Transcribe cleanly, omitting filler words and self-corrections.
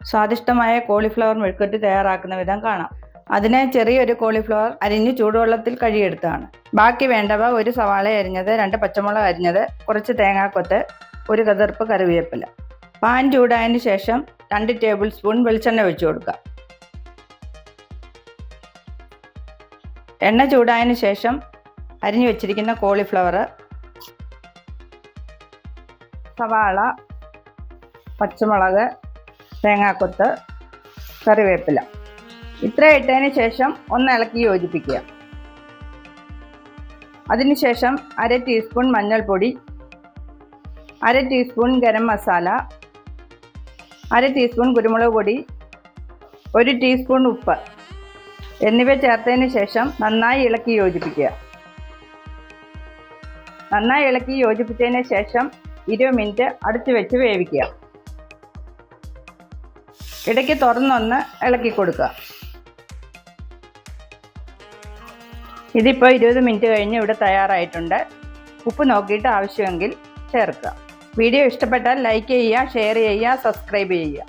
സ്വാദിഷ്ടമായ കോളിഫ്ലവർ മെഴുക്കുവരട്ടി തയ്യാറാക്കുന്ന വിധം കാണാം. അതിന് ചെറിയൊരു കോളിഫ്ലവർ അരിഞ്ഞ് ചൂടുവെള്ളത്തിൽ കഴുകിയെടുത്തതാണ്. ബാക്കി വേണ്ടവ: ഒരു സവാള അരിഞ്ഞത്, 2 പച്ചമുളക് അരിഞ്ഞത്, കുറച്ച് തേങ്ങാക്കൊത്ത്, ഒരു കതിർപ്പ് കറിവേപ്പില. പാൻ ചൂടായതിനു ശേഷം 2 ടേബിൾ സ്പൂൺ വെളിച്ചെണ്ണ ഒഴിച്ചു കൊടുക്കുക. എണ്ണ ചൂടായതിനു ശേഷം അരിഞ്ഞു വെച്ചിരിക്കുന്ന കോളിഫ്ലവർ, സവാള, പച്ചമുളക്, തേങ്ങാക്കൊത്ത്, കറിവേപ്പില ഇത്ര ഇട്ടതിന് ശേഷം ഒന്ന് ഇളക്കി യോജിപ്പിക്കുക. അതിനുശേഷം 1/2 ടീസ്പൂൺ മഞ്ഞൾപ്പൊടി, 1/2 ടീസ്പൂൺ ഗരം മസാല, 1/2 ടീസ്പൂൺ കുരുമുളക് പൊടി, 1 ടീസ്പൂൺ ഉപ്പ് എന്നിവ ചേർത്തതിന് ശേഷം നന്നായി ഇളക്കി യോജിപ്പിക്കുക. നന്നായി ഇളക്കി യോജിപ്പിച്ചതിന് ശേഷം 20 മിനിറ്റ് അടച്ചു വെച്ച് വേവിക്കുക. ഇടയ്ക്ക് തുറന്നൊന്ന് ഇളക്കി കൊടുക്കുക. ഇതിപ്പോൾ 20 മിനിറ്റ് കഴിഞ്ഞ് ഇവിടെ തയ്യാറായിട്ടുണ്ട്. ഉപ്പ് നോക്കിയിട്ട് ആവശ്യമെങ്കിൽ ചേർക്കുക. വീഡിയോ ഇഷ്ടപ്പെട്ടാൽ ലൈക്ക് ചെയ്യുക, ഷെയർ ചെയ്യുക, സബ്സ്ക്രൈബ് ചെയ്യുക.